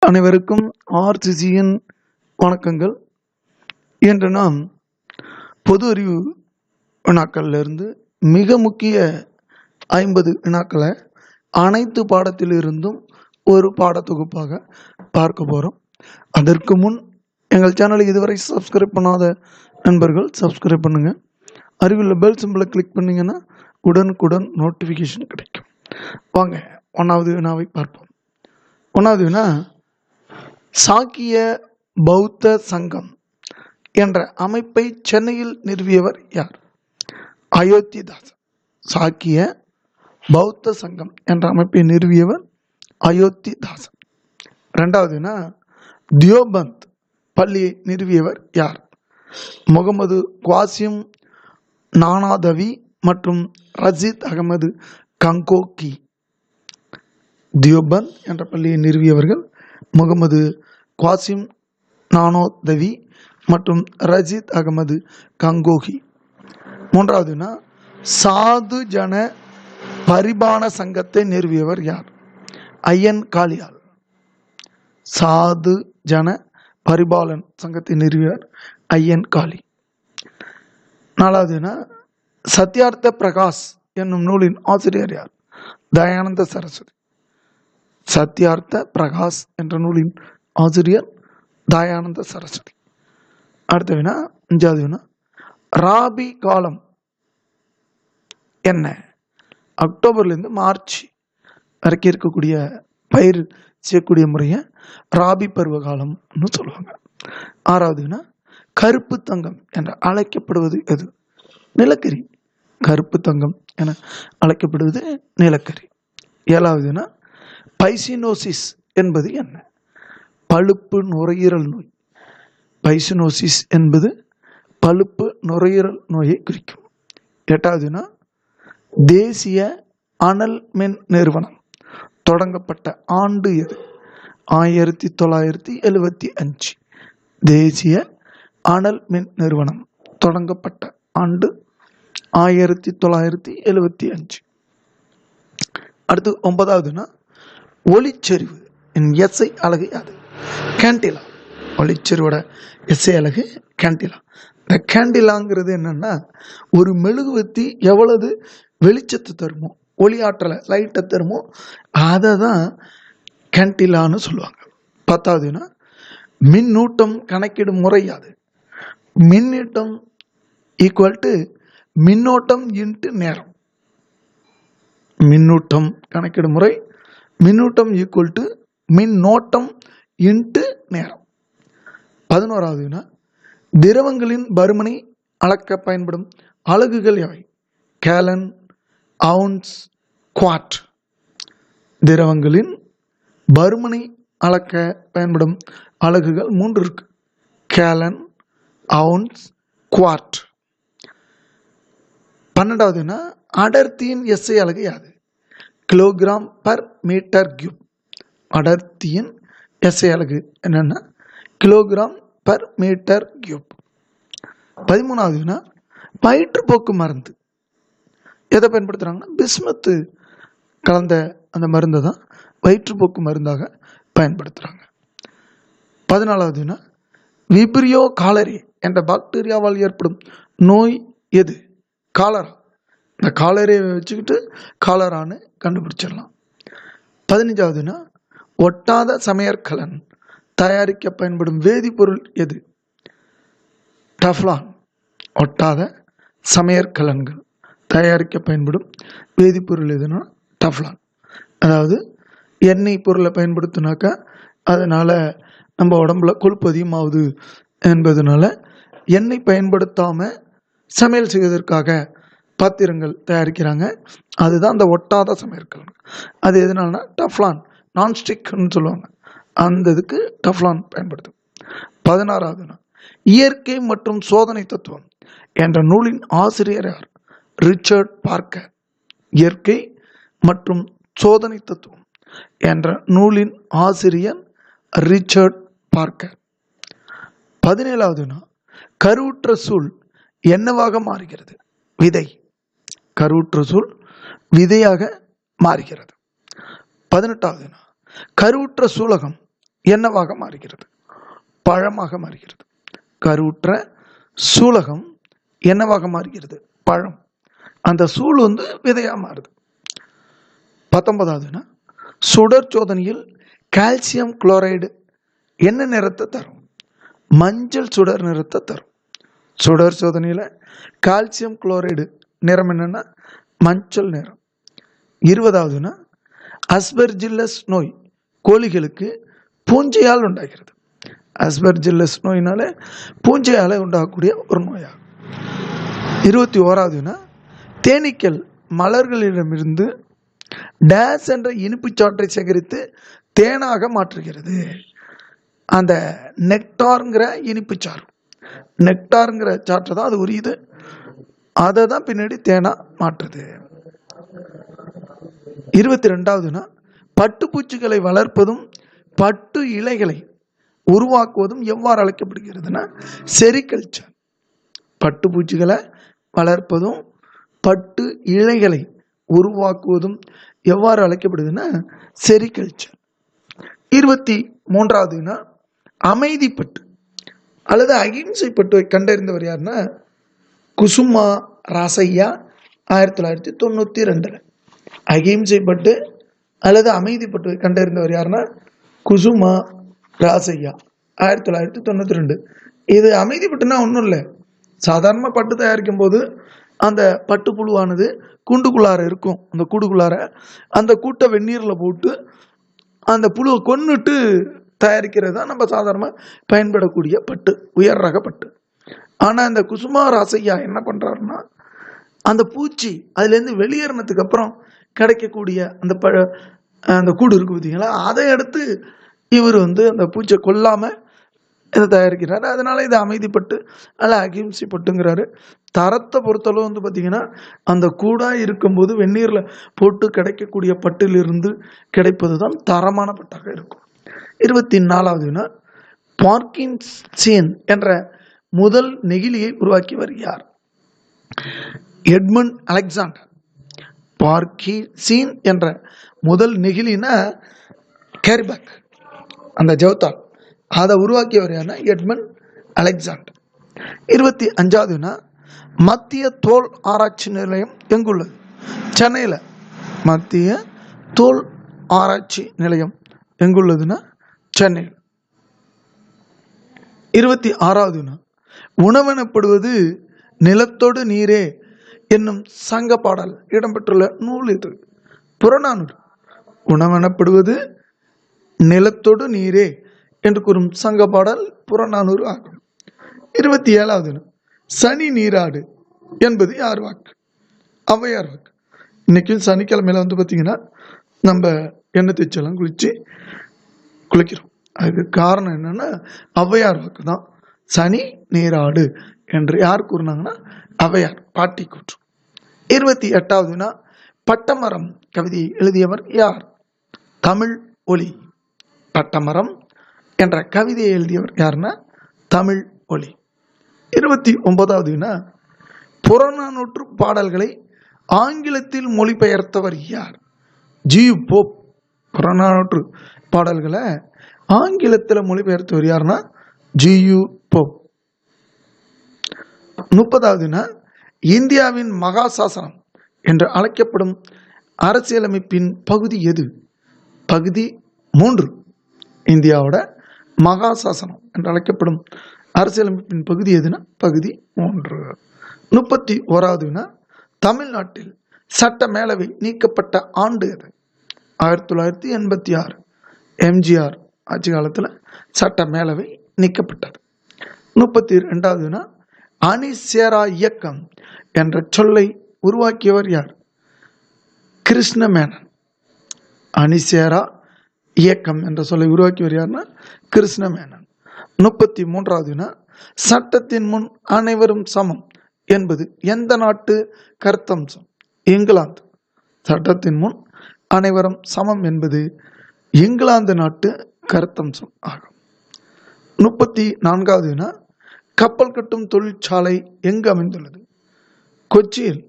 அனைவருக்கும் ஆர்சிசியின் வணக்கங்கள். இன்று நாம் பொது அறிவு வினாக்களிலிருந்து மிக முக்கிய 50 வினாக்களை அனைத்து பாடத்திலிருந்தும் ஒரு பாடத்தொகுப்பாக பார்க்க போகிறோம். அதற்கு முன் எங்கள் சேனலை இதுவரை சப்ஸ்கிரைப் பண்ணாத நண்பர்கள் சப்ஸ்கிரைப் பண்ணுங்கள். அருகில் பெல் சிம்பிளை கிளிக் பண்ணிங்கன்னா உடனுக்குடன் நோட்டிஃபிகேஷன் கிடைக்கும். வாங்க 1வது வினாவை பார்ப்போம். 1வது வினா, சாக்கிய பௌத்த சங்கம் என்ற அமைப்பை சென்னையில் நிறுவியவர் யார்? அயோத்திதாசன். சாக்கிய பௌத்த சங்கம் என்ற அமைப்பை நிறுவியவர் அயோத்திதாசன். 2வதுனா, தியோபந்த் பள்ளியை நிறுவியவர் யார்? முகமது குவாசிம் நானாதவி மற்றும் ரஷீத் அகமது கங்கோகி. தியோபந்த் என்ற பள்ளியை நிறுவியவர்கள் முகமது குவாசிம் நானோதவி மற்றும் ரஷீத் அகமது கங்கோகி. 3வதுனா, சாது ஜன பரிபான சங்கத்தை நிறுவியவர் யார்? ஐயன் காளியால். சாது ஜன பரிபாலன் சங்கத்தை நிறுவியவர் ஐயன் காளி. 4வதுனா, சத்யார்த்த பிரகாஷ் என்னும் நூலின் ஆசிரியர் யார்? தயானந்த சரஸ்வதி. சத்யார்த்த பிரகாஷ் என்ற நூலின் ஆசிரியர் தயானந்த சரஸ்வதி. அடுத்த வினா, 5வது வினா, ராபி காலம் என்ன? அக்டோபர்லேருந்து மார்ச் வரைக்கும் இருக்கக்கூடிய பயிர் செய்யக்கூடிய முறையை ராபி பருவ காலம்னு சொல்லுவாங்க. 6வது வினா, கருப்பு தங்கம் என அழைக்கப்படுவது எது? நிலக்கரி. கருப்பு தங்கம் என அழைக்கப்படுவது நிலக்கரி. 7வது வினா, பைசினோசிஸ் என்பது என்ன? பழுப்பு நுரையீரல் நோய். பைசினோசிஸ் என்பது பழுப்பு நுரையீரல் நோயை குறிக்கும். 8வது வினா, தேசிய அனல் மின் நிறுவனம் தொடங்கப்பட்ட ஆண்டு எது? 1975. தேசிய அனல் மின் நிறுவனம் தொடங்கப்பட்ட ஆண்டு 1975. அடுத்து 9வதுனா, ஒளிச்செறிவு எஸ்ஐ அலகு அது? கேண்டிலா. ஒளிச்செறிவோட எஸ்ஐ அலகு கேண்டிலா. இந்த கேண்டிலாங்கிறது என்னன்னா, ஒரு மெழுகுவத்தி எவ்வளவு வெளிச்சத்தை தருமோ, ஒளி ஆற்றலை லைட்டை தருமோ அதை தான் கேண்டிலான்னு சொல்லுவாங்க. 10வதுனா, மின்னூட்டம் கணக்கிடும் முறை அது? மின்னூட்டம் ஈக்குவல் டு மின்னோட்டம் இன்ட்டு நேரம். மின்னூட்டம் கணக்கிடும் முறை மின்னூட்டம் ஈக்குவல் டு மின்னோட்டம் இன்ட்டு நேரம். 11வது வினா, திரவங்களின் பருமனை அளக்க பயன்படும் அலகுகள் எவை? Gallon, ounce, quart. திரவங்களின் பருமனை அளக்க பயன்படும் அலகுகள் 3 இருக்கு. Gallon, ounce, quart. 12வது வினா, அடர்த்தியின் எஸ்ஐ அலகு யாது? Kilogram per metre cube. அடர்த்தியின் எஸ்ஐ அலகு என்னன்னா கிலோகிராம் பர் மீட்டர் கியூப். 13வது வினா, வயிற்றுப்போக்கு மருந்து எதை பயன்படுத்துறாங்கன்னா பிஸ்மத்து கலந்த அந்த மருந்தை தான் வயிற்றுப்போக்கு மருந்தாக பயன்படுத்துறாங்க. 14வது வினா, விப்ரியோ காலரி என்ற பாக்டீரியாவால் ஏற்படும் நோய் எது? காலரா. இந்த காலரியை வச்சுக்கிட்டு காலரான்னு கண்டுபிடிச்சிடலாம். 15வதுனா, ஒட்டாத சமையற்கலன் தயாரிக்க பயன்படும் வேதிப்பொருள் எது? டஃப்லான். ஒட்டாத சமையற்கலன்கள் தயாரிக்க பயன்படும் வேதிப்பொருள் எதுனா டஃப்லான். அதாவது எண்ணெய் பொருளை பயன்படுத்தினாக்கா அதனால நம்ம உடம்புல கொழுப்பு அதிகமாகுது என்பதனால எண்ணெய் பயன்படுத்தாம சமையல் செய்வதற்காக பாத்திரங்கள் தயாரிக்கிறாங்க. அதுதான் அந்த ஒட்டாத சமையற்கலன். அது எதனாலனா டஃப்லான், நான்ஸ்டிக்னு சொல்லுவாங்க. அந்த இதுக்கு டஃப்லான் பயன்படுத்தும். 16வது நாள், இயற்கை மற்றும் சோதனை தத்துவம் என்ற நூலின் ஆசிரியர் யார்? Richard Parker. இயற்கை மற்றும் சோதனை தத்துவம் என்ற நூலின் ஆசிரியர் ரிச்சர்ட் பார்க்கர். 17வது நாள், கருவுற்ற சூழ் என்னவாக மாறுகிறது? விதை. கருவுற்ற சூழ் விதையாக மாறுகிறது. 18வது நாள், கருவுற்ற சூலகம் என்னவாக மாறுகிறது? பழமாக மாறுகிறது. கருவுற்ற சூலகம் என்னவாக மாறுகிறது? பழம். அந்த சூழ் விதையா மாறுது. 19வது சுடர் சோதனையில் கால்சியம் குளோரைடு என்ன நிறத்தை தரும்? மஞ்சள் சுடர் நிறத்தை தரும். சுடர் சோதனையில் கால்சியம் குளோரைடு நிறம் என்னன்னா மஞ்சள் நிறம். 20வது அஸ்பெர்ஜில்லஸ் நோய் கோழிகளுக்கு பூஞ்சையால் உண்டாகிறது. அஸ்பெர்ஜில்லஸ் நோயினால பூஞ்சையால உண்டாகக்கூடிய ஒரு நோயாகும். 21வது தேனீக்கள் மலர்களிடமிருந்து டேஸ் என்ற இனிப்பு சாற்றை சேகரித்து தேனாக மாற்றுகிறது. அந்த நெக்டார்ங்கிற இனிப்பு சாறு, நெக்டார்ங்கிற சாற்றை தான் அது உரியுது, அதை தான் பின்னாடி தேனா மாற்றுது. 22வது பட்டுப்பூச்சிகளை வளர்ப்பதும் பட்டு இலைகளை உருவாக்குவதும் எவ்வாறு அழைக்கப்படுகிறதுனா செரிகல்ச்சர். பட்டுப்பூச்சிகளை வளர்ப்பதும் பட்டு இலைகளை உருவாக்குவதும் எவ்வாறு அழைக்கப்படுதுன்னா செரிகல்ச்சர். 23வது அமைதிப்பட்டு அல்லது அகிம்சை பட்டுவை கண்டறிந்தவர் யாருன்னா குசுமா ராசையா 1992. அகிம்சை பட்டு அல்லது அமைதிப்பட்டுவை கண்டறிந்தவர் யாருன்னா குசுமா ராசையா 1992. இது அமைதிப்பட்டுனா ஒன்றும் இல்லை, சாதாரண பட்டு தயாரிக்கும் போது அந்த பட்டுப்புழுவானது கூண்டுக்குள்ளார இருக்கும். அந்த கூண்டுக்குள்ளார அந்த கூட்டை வெந்நீரில் போட்டு அந்த புழுவை கொன்னுட்டு தயாரிக்கிறது தான் நம்ம சாதாரணமாக பயன்படக்கூடிய பட்டு, உயர் ரக பட்டு. ஆனால் இந்த குசுமா ராசையா என்ன பண்ணுறாருன்னா அந்த பூச்சி அதுலேருந்து வெளியேறினதுக்கு அப்புறம் கிடைக்கக்கூடிய அந்த கூடு இருக்கு பார்த்தீங்களா, அதை எடுத்து இவர் அந்த பூச்சியை கொல்லாமல் இதை தயாரிக்கிறாரு. அதனால இது அமைதிப்பட்டு அல்ல அகிம்சை பட்டுங்கிறாரு. தரத்தை பொறுத்தளவு பார்த்தீங்கன்னா அந்த கூடாக இருக்கும்போது வெந்நீரில் போட்டு கிடைக்கக்கூடிய பட்டிலிருந்து கிடைப்பது தான் தரமான பட்டாக இருக்கும். 24வது பார்க்கின்சன் என்ற முதல் நெகிழியை உருவாக்கியவர் யார்? Edmund Alexander. பார்க்கின்சன் என்ற முதல் நெகிழினா கேரிபேக், அந்த ஜவுத்தால், அதை உருவாக்கியவர் யாருன்னா எட்மண்ட் அலெக்சாண்டர். 25வது மத்திய தோல் ஆராய்ச்சி நிலையம் எங்குள்ளது? சென்னையில். மத்திய தோல் ஆராய்ச்சி நிலையம் எங்குள்ளதுன்னா சென்னையில். 26வது உணவெனப்படுவது நிலத்தோடு நீரே என்னும் சங்க பாடல் இடம்பெற்றுள்ள நூல் இது? புறநானூறு. உணவெனப்படுவது நிலத்தோடு நீரே என்று கூறும் சங்க பாடல் புறநானூறு ஆகும். 27வது சனி நீராடு என்பது யார் வாக்கு? ஔவையார் வாக்கு. இன்னைக்கு சனிக்கிழமையில பார்த்தீங்கன்னா நம்ம எண்ணெய் தேய்ச்செல்லாம் குளிக்கிறோம். அதுக்கு காரணம் என்னன்னா ஔவையார் வாக்கு தான். சனி நீராடு என்று யார் கூறினாங்கன்னா ஔவையார், பாட்டி கூற்று. 28வது பட்டமரம் கவிதையை எழுதியவர் யார்? தமிழ் ஒலி. பட்டமரம் என்ற கவிதையை எழுதியவர் யாருன்னா தமிழ் ஒலி. 29வது புறநானூற்று பாடல்களை ஆங்கிலத்தில் மொழிபெயர்த்தவர் யார்? G U Pope. புறநானூற்று பாடல்களை ஆங்கிலத்தில் மொழிபெயர்த்தவர் யாருன்னா ஜியு போப். 30வது இந்தியாவின் மகாசாசனம் என்று அழைக்கப்படும் அரசியலமைப்பின் பகுதி எது? பகுதி 3. இந்தியாவோட மகாசாசனம் என்று அழைக்கப்படும் அரசியலமைப்பின் பகுதி எதுனா பகுதி 3. 31வது தமிழ்நாட்டில் சட்ட மேலவை நீக்கப்பட்ட ஆண்டு எது? 1986. எம்ஜிஆர் ஆட்சி காலத்தில் சட்ட மேலவை நீக்கப்பட்டது. 32வது அணிசேரா இயக்கம் என்ற சொல்லை உருவாக்கியவர் யார்? கிருஷ்ணமேனன். அணிசேரா இயக்கம் என்ற சொல்லை உருவாக்கியவர் யாருன்னா கிருஷ்ணமேனன். 33வது சட்டத்தின் முன் அனைவரும் சமம் என்பது எந்த நாட்டு கருத்தம்சம்? இங்கிலாந்து. சட்டத்தின் முன் அனைவரும் சமம் என்பது இங்கிலாந்து நாட்டு கருத்தம்சம் ஆகும். 34வது கப்பல் கட்டும் தொழிற்சாலை எங்கு அமைந்துள்ளது? கொச்சியில்.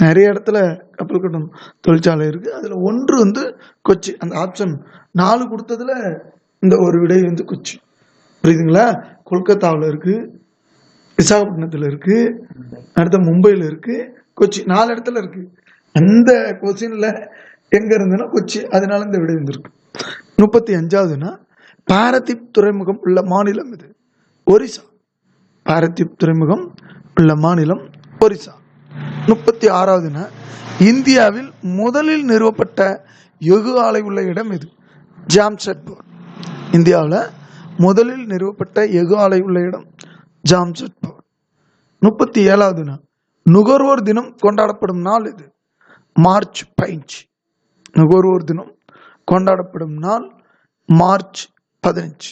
நிறைய இடத்துல கப்பல் கட்டும் தொழிற்சாலை இருக்கு. அதுல ஒன்று கொச்சி. அந்த ஆப்ஷன் 4 கொடுத்ததுல இந்த ஒரு விடை வந்து கொச்சி. புரியுதுங்களா? கொல்கத்தாவில் இருக்கு, விசாகப்பட்டினத்தில் இருக்கு, அடுத்த மும்பையில் இருக்கு, கொச்சி 4 இடத்துல இருக்கு. அந்த கொஸ்டின்ல எங்க இருந்துன்னா கொச்சி, அதனால இந்த விடை வந்திருக்கு. 35வதுனா பாரதீப் துறைமுகம் உள்ள மாநிலம் இது? ஒரிசா. பாரதீப் துறைமுகம் உள்ள மாநிலம் ஒரிசா. 36வதுனா இந்தியாவில் முதலில் நிறுவப்பட்ட எஃகு ஆலை உள்ள இடம் எது? ஜாம்ஷெட்பூர். இந்தியாவில் முதலில் நிறுவப்பட்ட எஃகு ஆலை உள்ள இடம் ஜாம்ஷெட்பூர். 37வதுனா நுகர்வோர் தினம் கொண்டாடப்படும் நாள் எது? மார்ச் 15. நுகர்வோர் தினம் கொண்டாடப்படும் நாள் மார்ச் 15.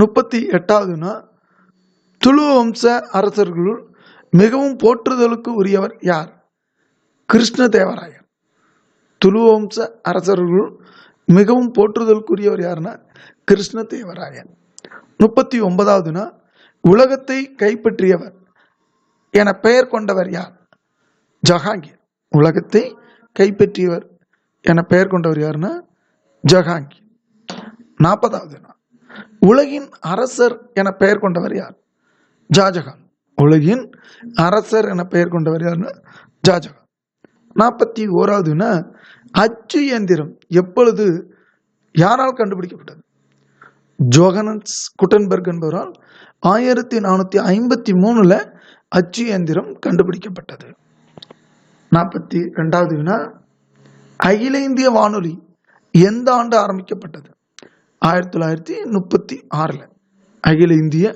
38வதுனா துளு வம்ச அரசர்களுள் மிகவும் போற்றுதலுக்கு உரியவர் யார்? கிருஷ்ணதேவராயர். துளு வம்ச அரசர்களுள் மிகவும் போற்றுதலுக்குரியவர் யாருன்னா கிருஷ்ணதேவராயர். 39வதுனா உலகத்தை கைப்பற்றியவர் என பெயர் கொண்டவர் யார்? ஜஹாங்கீர். உலகத்தை கைப்பற்றியவர் என பெயர் கொண்டவர் யாருன்னா ஜஹாங்கீர். 40வதுனா உலகின் அரசர் என பெயர் கொண்டவர் யார்? ஷாஜகான். உலகின் அரசர் என பெயர் கொண்டவர் யாருன்னா ஷாஜகான். 41வதுனா அச்சு இயந்திரம் எப்பொழுது யாரால் கண்டுபிடிக்கப்பட்டது? ஜோகனஸ் குட்டன்பெர்க் என்பவரால் 1453 அச்சு இயந்திரம் கண்டுபிடிக்கப்பட்டது. 42வதுனா அகில இந்திய வானொலி எந்த ஆண்டு ஆரம்பிக்கப்பட்டது? 1936. அகில இந்திய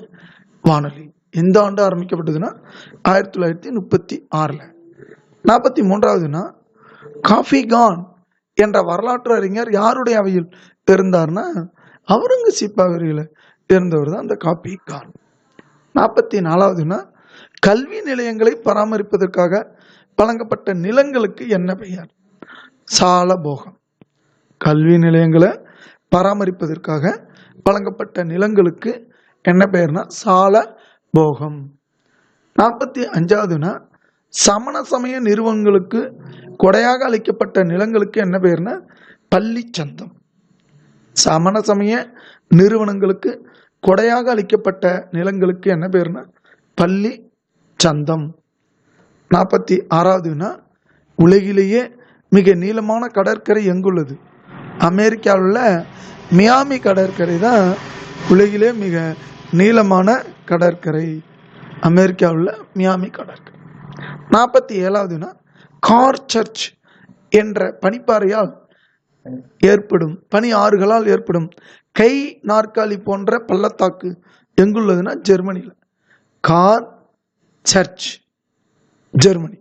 வானொலி எந்த ஆண்டு ஆரம்பிக்கப்பட்டதுன்னா 1936. 43வதுனா காஃபி கான் என்ற வரலாற்று அறிஞர் யாருடைய அவையில் இருந்தார்னா அவுரங்கசீப் அவையில் இருந்தவர் தான் அந்த காஃபி கான். 44வதுனா கல்வி நிலையங்களை பராமரிப்பதற்காக வழங்கப்பட்ட நிலங்களுக்கு என்ன பெயர்? சாலபோகம். கல்வி நிலையங்களை பராமரிப்பதற்காக வழங்கப்பட்ட நிலங்களுக்கு என்ன பெயர்னா சாலபோகம். 45வதுனா சமண சமய நிறுவனங்களுக்கு கொடையாக அளிக்கப்பட்ட நிலங்களுக்கு என்ன பெயர்னா பள்ளி சந்தம். சமண சமய நிறுவனங்களுக்கு கொடையாக அளிக்கப்பட்ட நிலங்களுக்கு என்ன பெயர்னா பள்ளி சந்தம். 46வதுனா உலகிலேயே மிக நீளமான கடற்கரை எங்குள்ளது? அமெரிக்காவில் உள்ள மியாமி கடற்கரை தான் உலகிலே மிக நீளமான கடற்கரை. அமெரிக்காவில் உள்ள மியாமி கடற்கரை. 47வதுனா கார் சர்ச் என்ற பனிப்பாறையால் ஏற்படும் பனி ஆறுகளால் ஏற்படும் கை நாற்காலி போன்ற பள்ளத்தாக்கு எங்குள்ளதுன்னா ஜெர்மனியில். Car search Germany.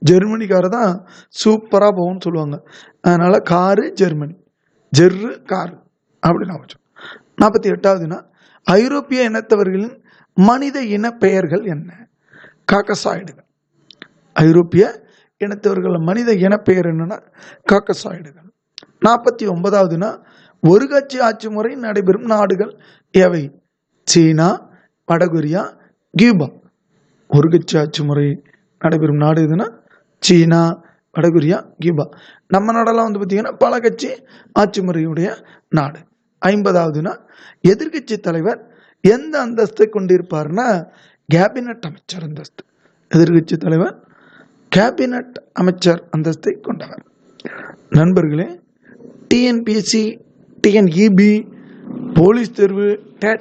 ஜெர்மனிக்கார தான் சூப்பராக போகும்னு சொல்லுவாங்க. அதனால காரு ஜெர்மனி, ஜெர்ரு காரு அப்படின்னு வச்சோம். 48வதுனா ஐரோப்பிய இனத்தவர்களின் மனித இன பெயர்கள் என்ன? காக்கசாய்டுகள். ஐரோப்பிய இனத்தவர்கள் மனித இன பெயர் என்னன்னா காக்கசாய்டுகள். 49வதுனா ஒரு கட்சி ஆட்சி முறை நடைபெறும் நாடுகள் எவை? சீனா, வடகொரியா, கியூபா. ஒரு கட்சி ஆட்சி முறை நடைபெறும் நாடு எதுனா சீனா, வடகொரியா, கியூபா. நம்ம நாடெல்லாம் வந்து பார்த்தீங்கன்னா பல கட்சி ஆட்சி முறையுடைய நாடு. 50வதுனா எதிர்கட்சி தலைவர் எந்த அந்தஸ்தை கொண்டிருப்பார்னா கேபினட் அமைச்சர் அந்தஸ்து. எதிர்கட்சி தலைவர் கேபினட் அமைச்சர் அந்தஸ்தை கொண்டவர். நண்பர்களே, டிஎன்பிஎஸ்சி, டிஎன்இபி, போலீஸ் தேர்வு, டேட்